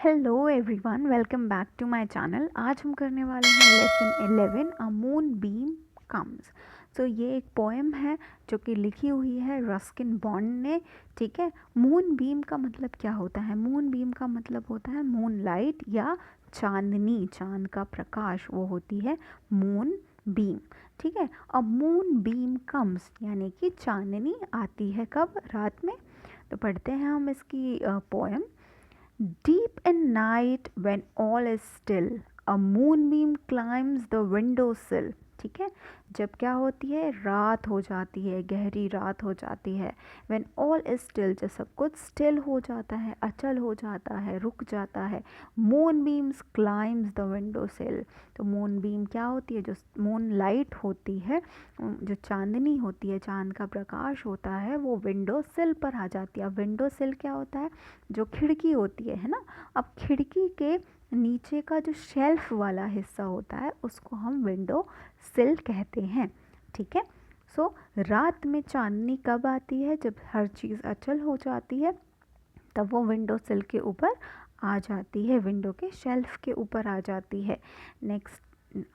Hello everyone, welcome back to my channel. आज हम करने वाले हैं lesson 11 a moonbeam comes. ये एक पोएम है जो कि लिखी हुई है रस्किन बॉन्ड ने। ठीक है, मून बीम का मतलब क्या होता है? मून बीम का मतलब होता है मून लाइट या चांदनी, चांद का प्रकाश, वो होती है मून बीम। ठीक है, अब मून बीम कम्स यानी कि चांदनी आती है कब? रात में। तो पढ़ते हैं हम इसकी poem. Deep in night, when all is still, a moonbeam climbs the window sill. ठीक है, जब क्या होती है? रात हो जाती है, गहरी रात हो जाती है। When all is still, जब सब कुछ स्टिल हो जाता है, अचल हो जाता है, रुक जाता है। Moonbeams climbs the window sill. तो मूनबीम क्या होती है? जो मून लाइट होती है, जो चांदनी होती है, चांद का प्रकाश होता है, वो विंडो सिल पर आ जाती है। अब विंडो सिल क्या होता है? जो खिड़की होती है ना। अब खिड़की के नीचे का जो शेल्फ वाला हिस्सा होता है उसको हम विंडो सिल कहते हैं। ठीक है, रात में चांदनी कब आती है? जब हर चीज़ अचल हो जाती है, तब वो विंडो सिल के ऊपर आ जाती है, विंडो के शेल्फ के ऊपर आ जाती है। नेक्स्ट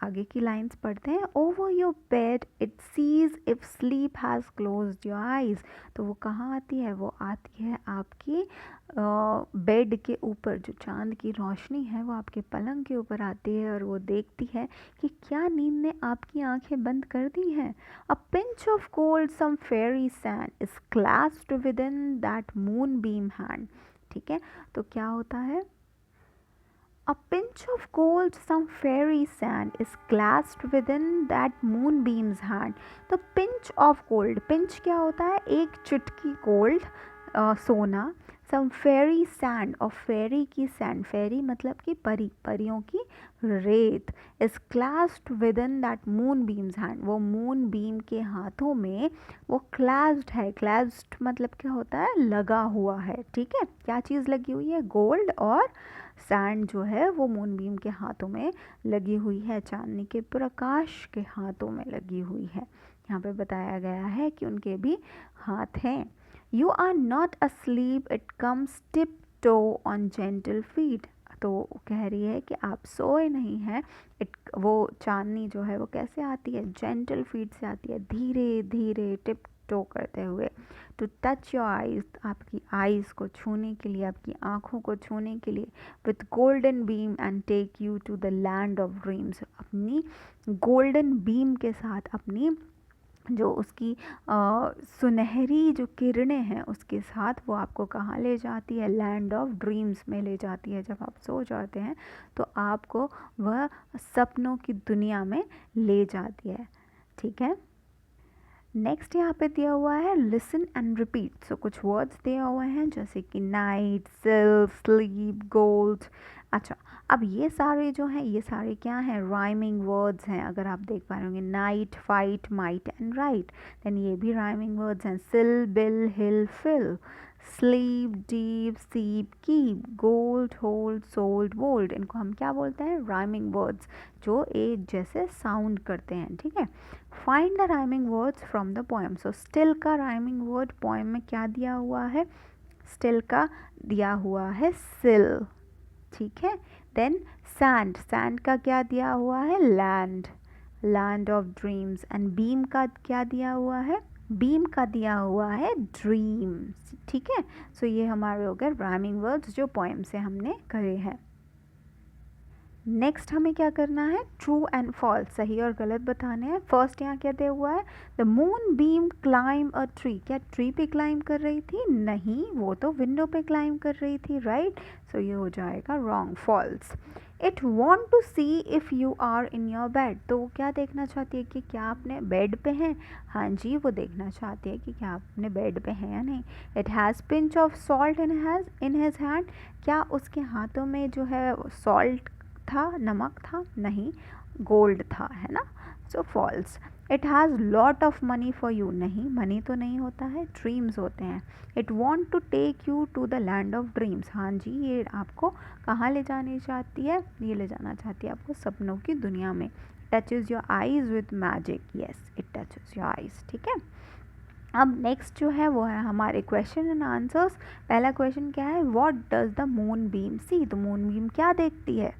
आगे की लाइंस पढ़ते हैं। Over your bed it sees if sleep has closed your eyes. तो वो कहाँ आती है? वो आती है आपकी बेड के ऊपर। जो चांद की रोशनी है वो आपके पलंग के ऊपर आती है और वो देखती है कि क्या नींद ने आपकी आंखें बंद कर दी हैं। A pinch of gold some fairy sand is clasped within that moonbeam hand. ठीक है, तो क्या होता है? A pinch of gold, some fairy sand is clasped within that moonbeam's hand. तो pinch of gold, pinch क्या होता है? एक चुटकी गोल्ड, सोना। some fairy sand, और फेरी की सैंड, फेरी मतलब कि परी, परियों की रेत, is clasped within that moonbeam's hand. वो मून बीम के हाथों में वो clasped है। clasped मतलब क्या होता है? लगा हुआ है। ठीक है, क्या चीज़ लगी हुई है? गोल्ड और सैंड जो है वो मूनबीम के हाथों में लगी हुई है, चांदनी के प्रकाश के हाथों में लगी हुई है। यहाँ पे बताया गया है कि उनके भी हाथ हैं। You are not asleep it comes tiptoe on gentle feet. तो कह रही है कि आप सोए नहीं हैं। वो चांदनी जो है वो कैसे आती है? जेंटल फीट से आती है, धीरे धीरे, टिप टो करते हुए। टू टच योर आइज, आपकी आइज़ को छूने के लिए, आपकी आँखों को छूने के लिए। With golden beam and take you to the land of dreams. अपनी गोल्डन बीम के साथ, अपनी जो उसकी सुनहरी जो किरणें हैं उसके साथ वो आपको कहाँ ले जाती है? लैंड ऑफ ड्रीम्स में ले जाती है। जब आप सो जाते हैं तो आपको वह सपनों की दुनिया में ले जाती है। ठीक है, नेक्स्ट यहाँ पे दिया हुआ है लिसन एंड रिपीट। सो कुछ वर्ड्स दिए हुए हैं जैसे कि नाइट, सिल्फ, स्लीप, गोल्ड। अच्छा, अब ये सारे जो हैं, ये सारे क्या हैं? राइमिंग वर्ड्स हैं। अगर आप देख पा रहे होंगे, night, fight, might and right, then ये भी राइमिंग वर्ड्स हैं। Sill, bill, hill, fill, sleep, deep, seep, keep, gold, hold, sold, wold. इनको हम क्या बोलते हैं? राइमिंग वर्ड्स, जो एक जैसे साउंड करते हैं। ठीक है, find the rhyming words from the poem. So still का राइमिंग वर्ड पोएम में क्या दिया हुआ है? स्टिल का दिया हुआ है सिल। ठीक है, देन सैंड, सैंड का क्या दिया हुआ है? Land, land of dreams. And beam का क्या दिया हुआ है? बीम का दिया हुआ है ड्रीम्स। ठीक है, ये हमारे हो गए राइमिंग वर्ड्स जो पोएम से हमने करे हैं। नेक्स्ट हमें क्या करना है? ट्रू एंड फॉल्स, सही और गलत बताने हैं। फर्स्ट यहाँ क्या दिया हुआ है? The moon beam climb a tree. क्या ट्री पे क्लाइम कर रही थी? नहीं, वो तो विंडो पे क्लाइम कर रही थी, राइट। ये हो जाएगा wrong, false. It want to see if you are in your bed. तो वो क्या देखना चाहती है कि क्या आपने बेड पे हैं? हाँ जी, वो देखना चाहती है कि क्या आप अपने बेड पे हैं या नहीं। It has pinch of salt in his hand. क्या उसके हाथों में जो है सॉल्ट था, नमक था? नहीं, गोल्ड था, है ना। False. It has lot of money for you. नहीं, मनी तो नहीं होता है, ड्रीम्स होते हैं। It want to take you to the land of dreams. हाँ जी, ये आपको कहाँ ले जानी चाहती है? ये ले जाना चाहती है आपको सपनों की दुनिया में। Touches your eyes with magic. Yes, it touches your eyes. ठीक है, अब नेक्स्ट जो है वो है हमारे क्वेश्चन एंड आंसर्स। पहला क्वेश्चन क्या है, what does the moonbeam see, तो मून बीम क्या देखती है।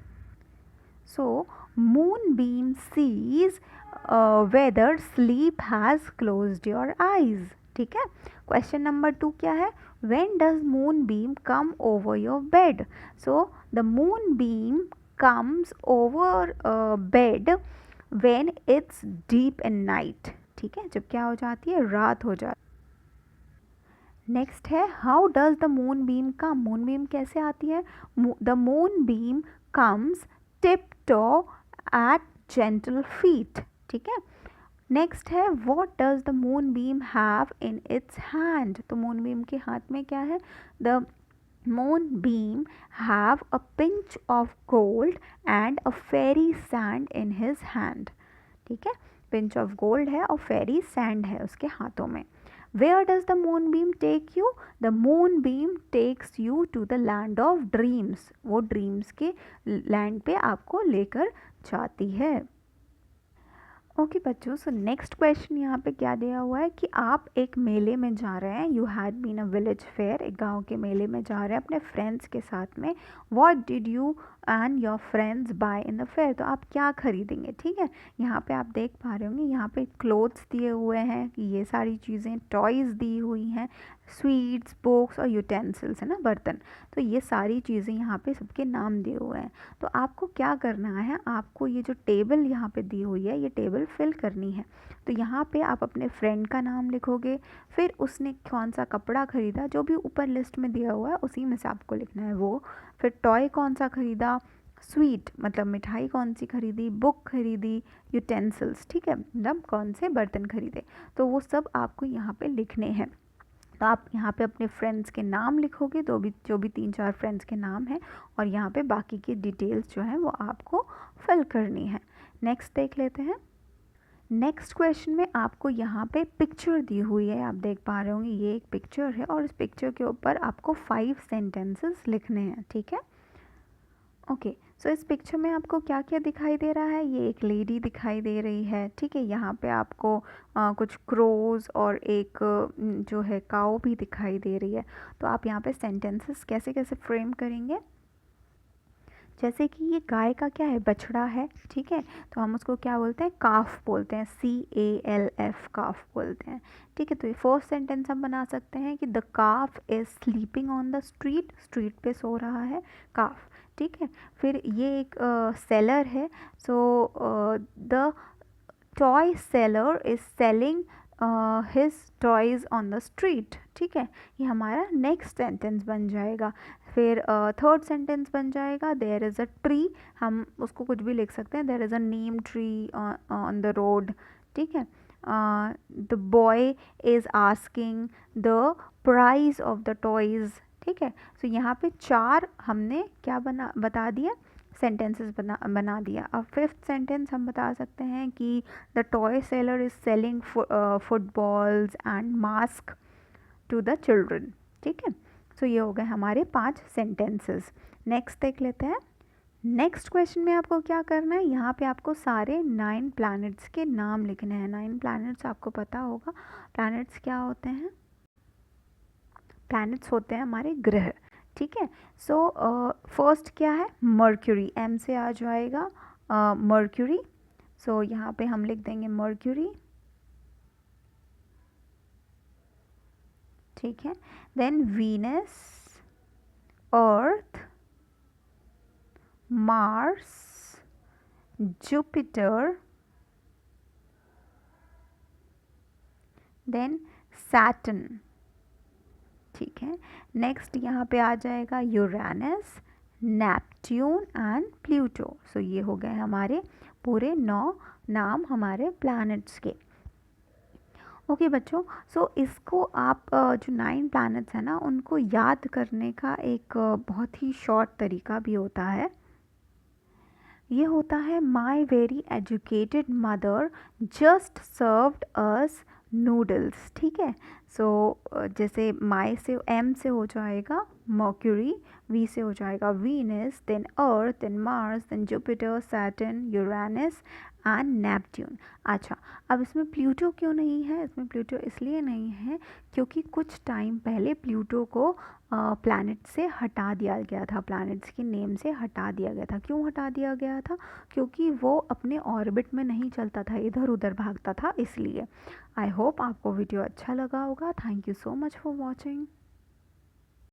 So moonbeam sees whether sleep has closed your eyes. ठीक है। क्वेश्चन नंबर 2 क्या है, when does moonbeam come over your bed. So the moonbeam comes over bed when it's deep in night. ठीक है, जब क्या हो जाती है, रात हो जाती है। नेक्स्ट है, how does the moonbeam come, moonbeam कैसे आती है। The moonbeam comes tiptoe at gentle feet. ठीक है। नेक्स्ट है, what does the moonbeam have in its hand, तो मून बीम के हाथ में क्या है, the moonbeam have a pinch of gold and a fairy sand in his hand. ठीक है, पिंच ऑफ गोल्ड है और फेरी सैंड है उसके हाथों में। Where does the moonbeam take you, the moonbeam takes you to the land of dreams, वो dreams के लैंड पे आपको लेकर जाती है। ओके बच्चों, सो नेक्स्ट क्वेश्चन यहाँ पे क्या दिया हुआ है कि आप एक मेले में जा रहे हैं, you had been a village fair, एक गांव के मेले में जा रहे हैं अपने फ्रेंड्स के साथ में। What did you and your friends buy in the fair, तो आप क्या खरीदेंगे। ठीक है, यहाँ पे आप देख पा रहे होंगे, यहाँ पे क्लोथ्स दिए हुए हैं कि ये सारी चीज़ें, टॉयज़ दी हुई हैं, स्वीट्स, बुक्स और यूटेंसिल्स है ना, बर्तन। तो ये सारी चीज़ें यहाँ पे सबके नाम दिए हुए हैं। तो आपको क्या करना है, आपको ये जो टेबल यहाँ पे दी हुई है, ये टेबल फिल करनी है। तो यहाँ पे आप अपने फ्रेंड का नाम लिखोगे, फिर उसने कौन सा कपड़ा ख़रीदा, जो भी ऊपर लिस्ट में दिया हुआ है उसी में से आपको लिखना है वो। फिर टॉय कौन सा ख़रीदा, स्वीट मतलब मिठाई कौन सी खरीदी, बुक खरीदी, यूटेंसिल्स, ठीक है, मतलब कौन से बर्तन खरीदे, तो वो सब आपको यहाँ पे लिखने हैं। तो आप यहाँ पे अपने फ्रेंड्स के नाम लिखोगे, तो भी जो भी 3-4 फ्रेंड्स के नाम हैं, और यहाँ पे बाकी की डिटेल्स जो हैं वो आपको फिल करनी है। नेक्स्ट देख लेते हैं। नेक्स्ट क्वेश्चन में आपको यहाँ पे पिक्चर दी हुई है, आप देख पा रहे होंगे ये एक पिक्चर है, और इस पिक्चर के ऊपर आपको 5 सेंटेंसेस लिखने हैं। ठीक है, ओके। सो इस पिक्चर में आपको क्या क्या दिखाई दे रहा है, ये एक लेडी दिखाई दे रही है। ठीक है, यहाँ पे आपको कुछ क्रोज और एक जो है काऊ भी दिखाई दे रही है। तो आप यहाँ पे सेंटेंसेस कैसे कैसे फ्रेम करेंगे, जैसे कि ये गाय का क्या है, बछड़ा है। ठीक है, तो हम उसको क्या बोलते हैं, काफ बोलते हैं, CALF, काफ बोलते हैं। ठीक है, तो ये फर्स्ट सेंटेंस हम बना सकते हैं कि the calf is sleeping on the street, street पे सो रहा है काफ। ठीक है, फिर ये एक सेलर है, so the toy seller is selling his toys on the street. ठीक है, ये हमारा नेक्स्ट सेंटेंस बन जाएगा। फिर थर्ड सेंटेंस बन जाएगा, देयर इज़ अ ट्री, हम उसको कुछ भी लिख सकते हैं, there is a neem tree on the road. ठीक है, the boy is asking the price of the toys. ठीक है, सो यहाँ पे 4 हमने क्या बता दिया, सेंटेंसेस बना दिया। अब फिफ्थ सेंटेंस हम बता सकते हैं कि the toy seller is selling footballs and mask to the children. ठीक है, सो ये हो गए हमारे 5 सेंटेंसेस। नेक्स्ट देख लेते हैं। नेक्स्ट क्वेश्चन में आपको क्या करना है, यहाँ पे आपको सारे 9 प्लैनेट्स के नाम लिखने हैं। 9 प्लैनेट्स आपको पता होगा, प्लैनेट्स क्या होते हैं, प्लैनेट्स होते हैं हमारे ग्रह। ठीक है, सो फर्स्ट क्या है, मर्क्यूरी, M से आ जाएगा मर्क्यूरी। सो यहाँ पे हम लिख देंगे मर्क्यूरी। ठीक है, देन वीनस, अर्थ, मार्स, जुपिटर, देन सैटर्न। ठीक है, नेक्स्ट यहाँ पे आ जाएगा यूरेनस, नेपट्यून एंड प्लूटो। सो ये हो गए हमारे पूरे 9 नाम हमारे प्लैनेट्स के। ओके बच्चों, सो इसको आप जो 9 प्लैनेट्स हैं ना, उनको याद करने का एक बहुत ही शॉर्ट तरीका भी होता है। ये होता है, my very educated mother just served us noodles. ठीक है, सो जैसे माई से एम से हो जाएगा मर्क्यूरी, वी से हो जाएगा Venus, then Earth, then Mars, then Jupiter, Saturn, Uranus and Neptune. अच्छा, अब इसमें प्लूटो क्यों नहीं है? इसमें प्लूटो इसलिए नहीं है क्योंकि कुछ टाइम पहले प्लूटो को प्लैनेट से हटा दिया गया था, प्लैनेट्स के नेम से हटा दिया गया था। क्यों हटा दिया गया था? क्योंकि वो अपने ऑर्बिट में नहीं चलता था, इधर उधर भागता था, इसलिए। आई होप आपको वीडियो अच्छा लगा होगा। Thank you so much for watching.